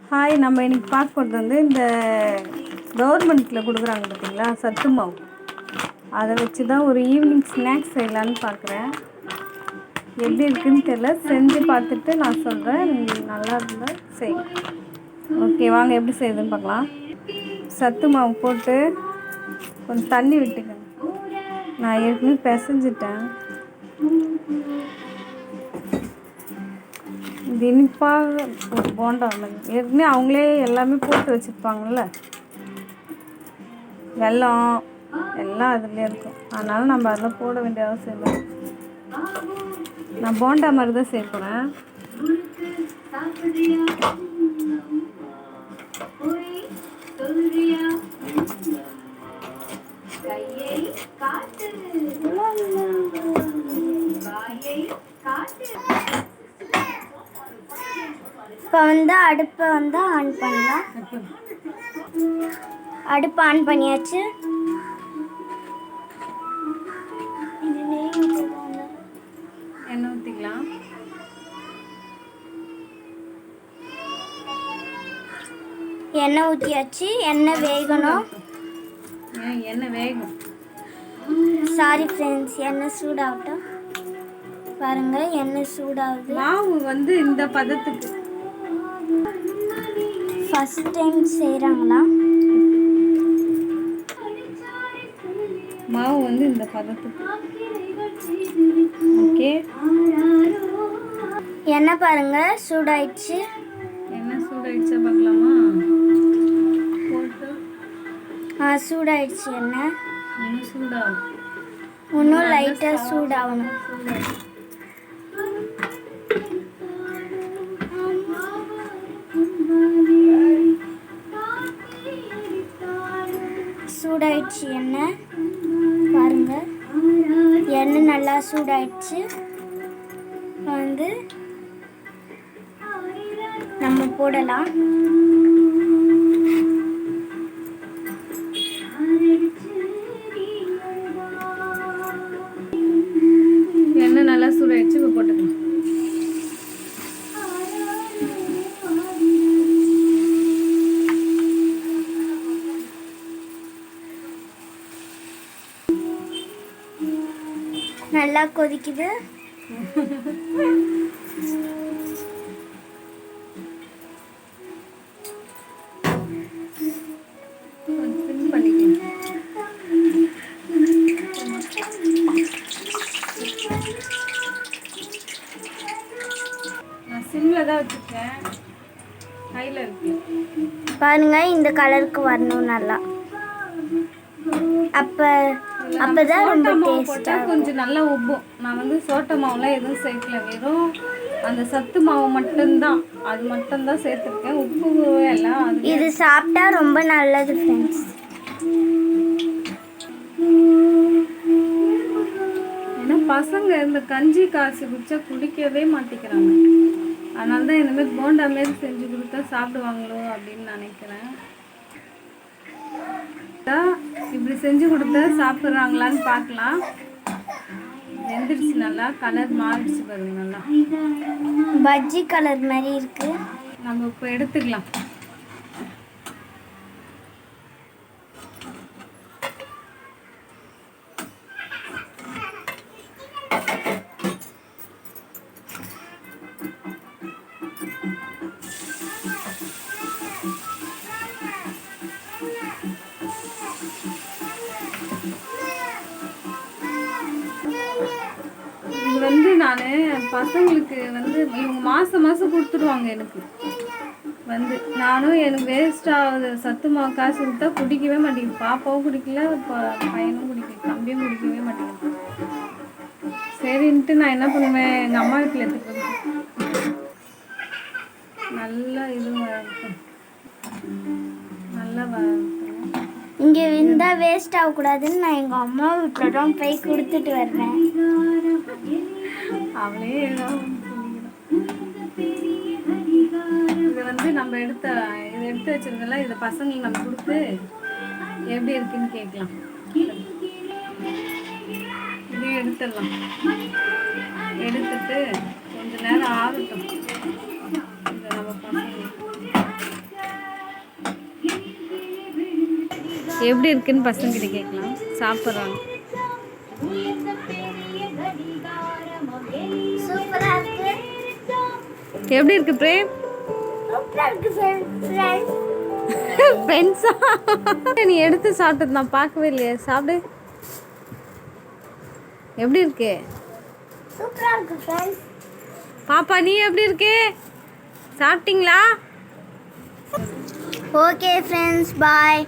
Hi, நம்ம இன்றைக்கி பார்க்க போகிறது வந்து இந்த கவர்மெண்ட்டில் கொடுக்குறாங்க பார்த்தீங்களா சத்து மாவு. அதை வச்சு தான் ஒரு ஈவினிங் ஸ்நாக்ஸ் செய்யலான்னு பார்க்குறேன். எப்படி இருக்குதுன்னு தெரியல, செஞ்சு பார்த்துட்டு நான் சொல்கிறேன். நல்லா இருந்தால் செய். ஓகே, வாங்க எப்படி செய்யுதுன்னு பார்க்கலாம். சத்து மாவு போட்டு கொஞ்சம் தண்ணி விட்டுக்கேன். நான் ஏற்கனவே பிசைஞ்சிட்டேன். இது இனிப்பாக ஒரு போண்டா ஏற்கனவே அவங்களே எல்லாமே போட்டு வச்சுருப்பாங்கள்ல, வெல்லம் எல்லாம் அதுலேயே இருக்கும். அதனால் நம்ம அதில் போட வேண்டிய அவசியம் இல்லை. நான் போண்டா மாதிரி தான் செய்ய போகிறேன். இப்போ வந்து அடுப்பை வந்து ஆன் பண்ணலாம். அடுப்பு ஆன் பண்ணியாச்சு. எண்ணெய் ஊற்றிக்கலாம். எண்ணெய் ஊற்றியாச்சு. எண்ணெய் வேகணும். எண்ணெய் வேகும். சாரி ஃப்ரெண்ட்ஸ், எண்ணெய் சூடாகட்டும். பாருங்க, எண்ணெய் சூடாகுது. மாவு வந்து இந்த பதத்துக்கு ஃபர்ஸ்ட் டைம் செய்கிறாங்களா? மாவு வந்து இந்த பதத்துக்கு. ஓகே, எண்ணெய் பாருங்க சூடாயிடுச்சு. எண்ணெய் சூடாயிடுச்சா பார்க்கலாமா? போட்டு சூடாயிடுச்சு. எண்ணெய் இன்னும் சூடாகும். இன்னும் லைட்டாக சூடாகணும். சூடாயிடுச்சு எண்ணெய். பாருங்க, எண்ணெய் நல்லா சூடாயிடுச்சு. வந்து நம்ம போடலாம். எண்ணெய் நல்லா சூடாயிடுச்சு. இப்போ போட்டுக்கலாம். நல்லா கொதிக்குது. நான் சிம்மில் தான் வச்சுருக்கேன். ஹையில் இருக்கு. பாருங்க, இந்த கலருக்கு வரணும் நல்லா. அப்பதான் ரொம்ப டேஸ்ட்டாக கொஞ்சம் நல்லா உப்பும். நான் வந்து சோட்டை மாவுலாம் எதுவும் சேர்க்கல, வெறும் அந்த சத்து மாவு மட்டும்தான், அது மட்டும்தான் சேர்த்துருக்கேன். உப்பு எல்லாம் இது சாப்பிட்டா ரொம்ப நல்லது ஃப்ரெண்ட்ஸ். ஏன்னா பசங்க இந்த கஞ்சி காசு குடிச்சா குடிக்கவே மாட்டேங்கிறாங்க. அதனால தான் இந்த மாதிரி போண்டா மாரி செஞ்சு கொடுத்தா சாப்பிடுவாங்களோ அப்படின்னு நினைக்கிறேன். இப்படி செஞ்சு கொடுத்தா சாப்பிட்றாங்களான்னு பார்க்கலாம். வெந்துடுச்சு, நல்லா கலர் மாறிடுச்சு பாருங்க. நல்லா பஜ்ஜி கலர் மாதிரி இருக்கு. நம்ம இப்போ எடுத்துக்கலாம். இது வந்து நான் பசங்களுக்கு வந்து இவங்க மாதம் கொடுத்துடுவாங்க. எனக்கு வந்து நானும் எனக்கு வேஸ்ட்டாக சத்து மாவு காசு கொடுத்தா குடிக்கவே மாட்டேங்குது. பாப்பாவும் குடிக்கல, பையனும் குடிக்கல, தம்பியும் குடிக்கவே மாட்டேங்குது. சரின்ட்டு நான் என்ன பண்ணுவேன், எங்கள் அம்மா வீட்டில் எடுத்துகிட்டு நல்லா இதுவாக இருக்கும். நல்லா இங்கே இருந்தால் வேஸ்ட் ஆகக்கூடாதுன்னு நான் எங்கள் அம்மா வீட்டில் தான் போய் கொடுத்துட்டு வர்றேன். அவளே இதை வந்து நம்ம எடுத்து வச்சிருக்கல, இதை பசங்களுக்கு நம்ம கொடுத்து எப்படி இருக்குன்னு கேட்கலாம். இதே எடுத்துடலாம். எடுத்துட்டு கொஞ்ச நேரம் ஆகட்டும். இதை நம்ம பசங்களுக்கு எப்படி இருக்குன்னு பசங்கிட்ட கேட்கலாம். சாப்பிட்றாங்க. சூப்பரா இருக்கு. எப்படி இருக்கு பிரேம்? சூப்பரா இருக்கு ஃப்ரெண்ட்ஸ். ஃப்ரெண்ட்ஸா? நீ எடுத்து சாப்பிட்டது நான் பார்க்கவே இல்லையே. சாப்பிடு. எப்படி இருக்கு? சூப்பரா இருக்கு ஃப்ரெண்ட்ஸ். பாப்பா நீ எப்படி இருக்கு? சாப்பிட்டீங்களா? ஓகே ஃப்ரெண்ட்ஸ், பாய்.